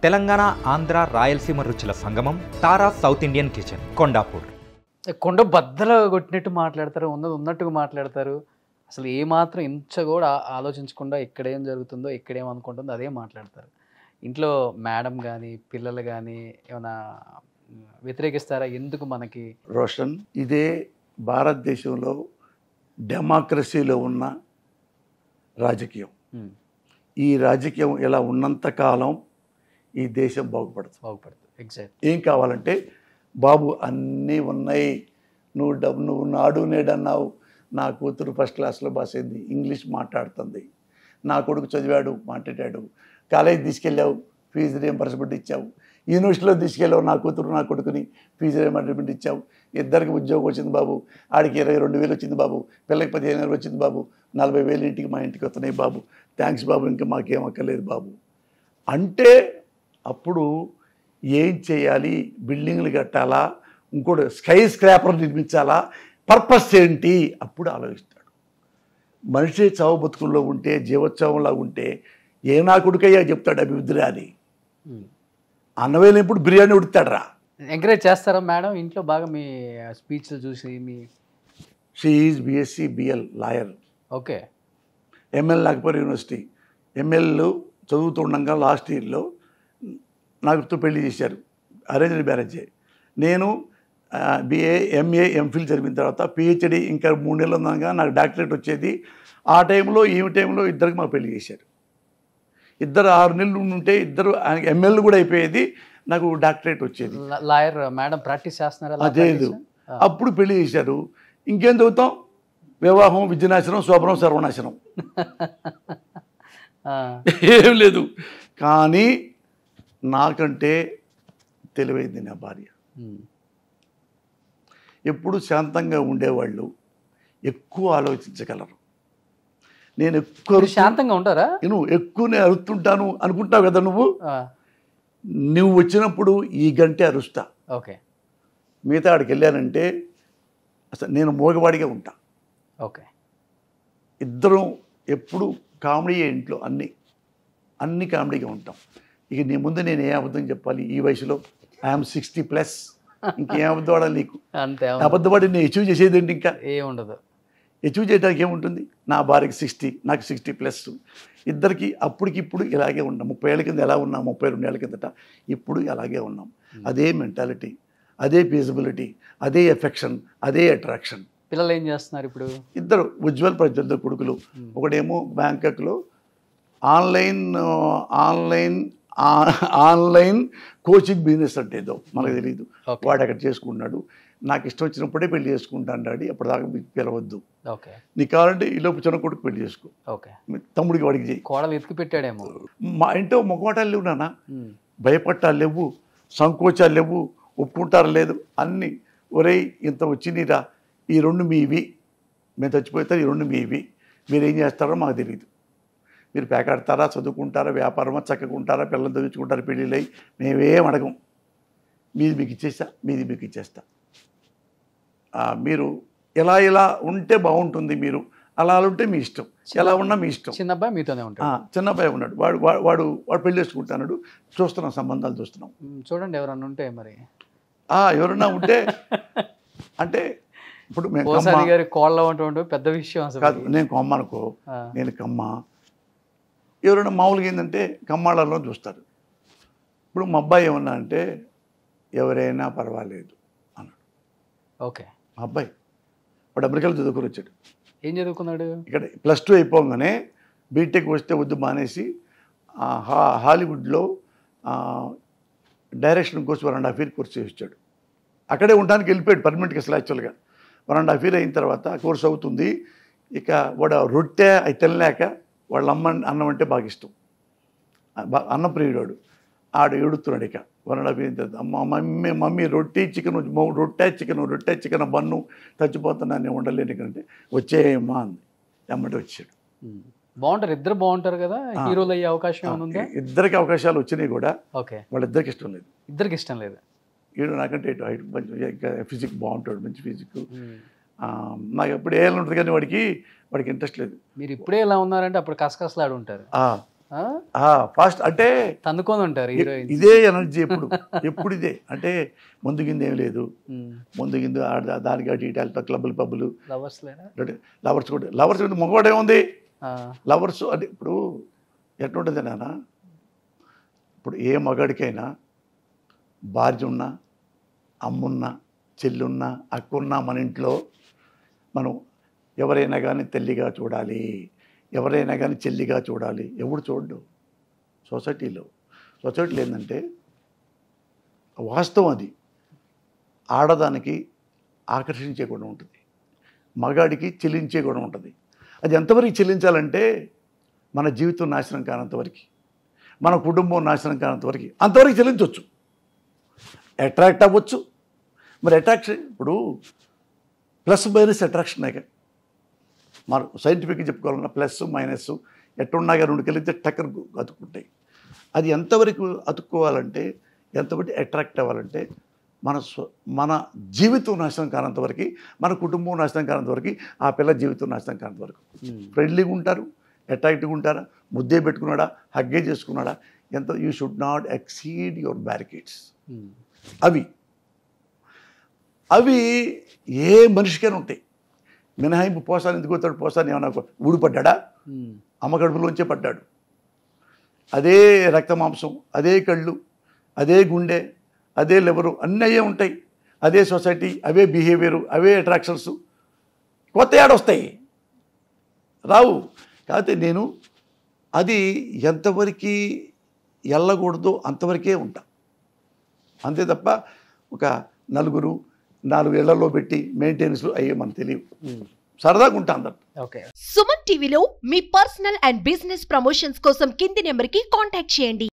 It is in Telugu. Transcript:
తెలంగాణ, ఆంధ్ర, రాయలసీమ రుచుల సంగమం తారా సౌత్ ఇండియన్ కిచెన్ కొండాపూర్. కొండ బద్దలు కొట్టినట్టు మాట్లాడతారు, ఉన్నది ఉన్నట్టుగా మాట్లాడతారు. అసలు ఏమాత్రం ఇంచ కూడా ఆలోచించకుండా ఎక్కడేం జరుగుతుందో, ఎక్కడేం అనుకుంటుందో అదే మాట్లాడతారు. ఇంట్లో మేడం కానీ, పిల్లలు కానీ ఏమైనా వ్యతిరేకిస్తారా? ఎందుకు మనకి రోషన్, ఇదే భారతదేశంలో డెమోక్రసీలో ఉన్న రాజకీయం. ఈ రాజకీయం ఇలా ఉన్నంతకాలం ఈ దేశం బాగుపడుతుంది. ఎగ్జాక్ట్. ఏం కావాలంటే బాబు అన్నీ ఉన్నాయి, నువ్వు నాడు నేడన్నావు, నా కూతురు ఫస్ట్ క్లాస్లో పాస్ అయింది, ఇంగ్లీష్ మాట్లాడుతుంది, నా కొడుకు చదివాడు మాట్లాడాడు, కాలేజీ తీసుకెళ్ళావు, ఫీజు రీయింబర్స్మెంట్ ఇచ్చావు, యూనివర్సిటీలో తీసుకెళ్ళావు నా కూతురు నా కొడుకుని, ఫీజు రీయింబర్స్మెంట్ ఇచ్చావు, ఇద్దరికి ఉద్యోగం వచ్చింది బాబు, ఆడికి 22,000 వచ్చింది బాబు, పిల్లకి 15,000 వచ్చింది బాబు, 40,000 ఇంటికి మా ఇంటికి వస్తున్నాయి బాబు, థ్యాంక్స్ బాబు, ఇంకా మాకేం అక్కర్లేదు బాబు అంటే అప్పుడు ఏం చేయాలి? బిల్డింగ్లు కట్టాలా, ఇంకోటి స్కై స్క్రాపర్ నిర్మించాలా, పర్పస్ ఏంటి? అప్పుడు ఆలోచిస్తాడు. మనిషి చావు బతుకుల్లో ఉంటే, జీవోత్సవంలా ఉంటే ఏ నా కొడుకయ్యా చెప్తాడు అభివృద్ధి అని. అన్నవేలేప్పుడు బిర్యానీ ఉడుతాడరా. ఎంకరేజ్ చేస్తారా మేడం ఇంట్లో బాగా మీ స్పీచ్లు చూసి? మీ she is BSc BL lawyer. Okay. ML Nagpur university ML చదువుతుండగా లాస్ట్ ఇయర్లో నాకుతో పెళ్లి చేశారు, అరేంజ్డ్ మ్యారేజే. నేను బిఏ ఎంఏ ఎంఫిల్ చదివిన తర్వాత పిహెచ్డి ఇంకా 3 నెలలు ఉన్నాగా నాకు డాక్టరేట్ వచ్చేది. ఆ టైంలో ఈ టైంలో ఇద్దరికి మాకు పెళ్లి చేశారు. ఇద్దరు 6 నెలలు ఉంటే ఇద్దరు ఎంఎల్ కూడా అయిపోయేది, నాకు డాక్టరేట్ వచ్చేది. లాయర్ మేడం ప్రాక్టీస్ చేస్తున్నారా? అదేదు. అప్పుడు పెళ్లి చేశారు. ఇంకేం చదువుతాం? వివాహం, విద్యనాశనం, శోభనం, సర్వనాశనం, ఏం లేదు. కానీ నాకంటే తెలివైంది నా భార్య. ఎప్పుడు శాంతంగా ఉండేవాళ్ళు ఎక్కువ ఆలోచించగలరు. నేను ఎక్కువ శాంతంగా ఉంటారా? నువ్వు ఎక్కువనే అరుస్తుంటాను అనుకుంటావు కదా. నువ్వు వచ్చినప్పుడు ఈ గంటే అరుస్తా. ఓకే. మిగతా ఆడికి వెళ్ళానంటే అసలు నేను మోగవాడిగా ఉంటా. ఓకే. ఇద్దరం ఎప్పుడు కామెడీయే ఇంట్లో, అన్ని కామెడీగా ఉంటాం. ఇక నీ ముందు నేను ఏ అబద్ధం చెప్పాలి? ఈ వయసులో ఐఎమ్ 60+, ఇంకేం అబద్ధం ఆడాలి నీకు? అంతే. అబద్ధపడి నేను అచీవ్ చేసేది ఏంటి? ఇంకా ఏముండదు. అచీవ్ చేయడానికి ఏముంటుంది? నా భార్యకి 60, నాకు 60+. ఇద్దరికి అప్పటికిప్పుడు ఇలాగే ఉన్నాం. 30 ఏళ్ళ కింద ఎలా ఉన్నాం, 32 ఏళ్ళ కిందట, ఇప్పుడు అలాగే ఉన్నాం. అదే మెంటాలిటీ, అదే ఫీజిబిలిటీ, అదే ఎఫెక్షన్, అదే అట్రాక్షన్. పిల్లలు ఏం చేస్తున్నారు ఇప్పుడు? ఇద్దరు ఉజ్వల్ ప్రజ్వల్ కొడుకులు. ఒకడేమో బ్యాంకాక్లో ఆన్లైన్ కోచింగ్ బిజినెస్ అంటే ఏదో మనకు తెలియదు, వాడు అక్కడ చేసుకుంటున్నాడు. నాకు ఇష్టం వచ్చినప్పుడే పెళ్లి చేసుకుంటాను డాడీ, అప్పటిదాకా మీకు పిలవద్దు, నీకు కావాలంటే ఈలోపు చిన్న కొడుకు పెళ్లి చేసుకో, తమ్ముడికి వాడికి చేయి. కోడలు ఎత్తుకు పెట్టాడేమో. మా ఇంట్లో మొగమాటాలు లేవు నాన్న, భయపట్టాలు లేవు, సంకోచాలు లేవు, ఒప్పుకుంటారు లేదు, అన్నీ. ఒరేయ్ ఇంత వచ్చిందిరా, ఈ 2 మీవి, మేము చచ్చిపోతారు, ఈ 2 మీవి, మీరు ఏం చేస్తారో మాకు తెలియదు. మీరు పేకాడతారా, చదువుకుంటారా, వ్యాపారమా, చక్కకుంటారా, పిల్లలు చదువుకుంటారా, పెళ్ళిళ్ళు అయ్యి మేమేం అడగం. మీది మీకు ఇచ్చేస్తా. మీరు ఇలా ఉంటే బాగుంటుంది, మీరు అలా ఉంటే మీ ఇష్టం, ఎలా ఉన్నా మీ ఇష్టం. చిన్న అబ్బాయి మీతోనే ఉంటాడు? చిన్న అబ్బాయి ఉన్నాడు, వాడు పెళ్లి చేసుకుంటున్నాడు. చూస్తున్నాం, సంబంధాలు చూస్తున్నాం. చూడండి ఎవరన్నా ఉంటే మరి. ఎవరన్నా ఉంటే అంటే ఇప్పుడు గారి కోళ్ళ ఉంటే పెద్ద విషయం కాదు. నేను కొమ్మ అనుకో, నేను కమ్మ. ఎవరైనా మామూలుగా ఏంటంటే కమ్మాళ్ళలో చూస్తారు. ఇప్పుడు మా అబ్బాయి ఏమన్నా అంటే ఎవరైనా పర్వాలేదు అన్నాడు. ఓకే. మా అబ్బాయి వాడు అమెరికాలో చదువుకొని వచ్చాడు. ఏం చదువుకున్నాడు? ఇక్కడ +2 అయిపోగానే బీటెక్ వస్తే వద్దు మానేసి హాలీవుడ్లో డైరెక్షన్ కోర్స్ 1.5 year కోర్స్ చేసి వచ్చాడు. అక్కడే ఉండడానికి వెళ్ళిపోయాడు పర్మనెంట్గా. అసలు యాక్చువల్గా 1.5 year అయిన తర్వాత కోర్స్ అవుతుంది. ఇక వాడు రొట్టె అవి తినలేక వాళ్ళ అన్నం అంటే బాగా ఇష్టం, అన్నప్రియుడు. ఆడు ఏడుతున్నాడు. ఇక 1.5 year తర్వాత మమ్మీ రొట్టె చికెన్ బన్ను, చచ్చిపోతున్నా, నేను ఉండలేను అంటే వచ్చేయమ్మా అంది. ఎమ్మటి వచ్చాడు. బాగుంటారు, ఇద్దరు బాగుంటారు కదా. హీరోలు అయ్యే అవకాశం ఏముందా? ఇద్దరికి అవకాశాలు వచ్చినాయి కూడా. ఓకే. వాళ్ళిద్దరికి ఇష్టం లేదు. ఇద్దరికి ఇష్టం లేదు. వీడు నాకంటే హైట్ ఫిజిక్ బాగుంటాడు, మంచి ఫిజిక్. నాకు ఎప్పుడు ఏ ఉంటుంది కానీ వాడికి ఇంట్రెస్ట్ లేదు. మీరు ఇప్పుడే ఇలా ఉన్నారంటే అప్పుడు కసకసలాడు ఉంటారు. ఫాస్ట్ అంటే తన్నుకొని ఉంటారు హీరోయిన్. ఇదే ఎనర్జీ ఎప్పుడు ఇదే అంటే ముందు కింద ఏం లేదు, ముందు కింద దానికి అటు ఇటు క్లబ్బులు పబ్బులు లవర్స్ లేనా? లవర్స్ కూడా మగవాడు ఏముంది లవర్స్ అంటే ఇప్పుడు ఎట్లుంటుంది నాన్న, ఇప్పుడు ఏ మగాడికైనా భార్య ఉన్నా అమ్మున్నా చెల్లున్నా అక్కున్నా మన ఇంట్లో మనం ఎవరైనా కానీ తల్లిగా చూడాలి, ఎవరైనా కానీ చెల్లిగా చూడాలి. ఎవడు చూడడు సొసైటీలో ఏంటంటే వాస్తవం అది. ఆడదానికి ఆకర్షించే గుణం ఉంటుంది, మగాడికి చెల్లించే గుణం ఉంటుంది. అది ఎంతవరకు చెల్లించాలంటే మన జీవితం నాశనం కానంతవరకు, మన కుటుంబం నాశనం కానంతవరకు అంతవరకు చెల్లించవచ్చు. అట్రాక్ట్ అవ్వచ్చు. మరి అట్రాక్షన్ ఇప్పుడు ప్లస్ మైనస్ అట్రాక్షన్ మనం సైంటిఫిక్గా చెప్పుకోవాలన్నా ప్లస్ మైనస్ ఎట్టున్నా కానీ రెండు కలిగితే టక్కర్ అతుక్కుంటాయి. అది ఎంతవరకు అతుక్కోవాలంటే, ఎంతవరకు అట్రాక్ట్ అవ్వాలంటే మన జీవితం నాశనం కానంతవరకు, మన కుటుంబం నాశనం కానంతవరకు, ఆ పిల్ల జీవితం నాశనం కానంతవరకు. ఫ్రెండ్లీగా ఉంటారు, అట్రాక్టివ్గా ఉంటారా, ముద్దే పెట్టుకున్నాడా, హగ్గే చేసుకున్నాడా, ఎంత you should not exceed your barricades. అవి ఏ మనిషికైనా ఉంటాయి. మినహాయింపు పోసాన్ని ఎందుకు పోతాడు, పోసాన్ని ఏమన్నా ఊడిపడ్డా, అమ్మ కడుపులోంచే పడ్డాడు. అదే రక్త మాంసం, అదే కళ్ళు, అదే గుండె, అదే లివరు అన్నీ అయ్యే ఉంటాయి. అదే సొసైటీ, అవే బిహేవియరు, అవే అట్రాక్షన్స్. కొత్త ఏడొస్తాయి రావు. కాకపోతే నేను అది ఎంతవరకు వెళ్ళకూడదో అంతవరకే ఉంటా, అంతే తప్ప ఒక నలుగురు 4 ఏళ్లలో పెట్టి మెయింటెనెన్స్లు అయ్యే మనకు తెలియవు. సరదాగా ఉంటా అందరు. సుమన్ టీవీలో మీ పర్సనల్ అండ్ బిజినెస్ ప్రమోషన్స్ కోసం కింది నెంబర్కి కాంటాక్ట్ చేయండి.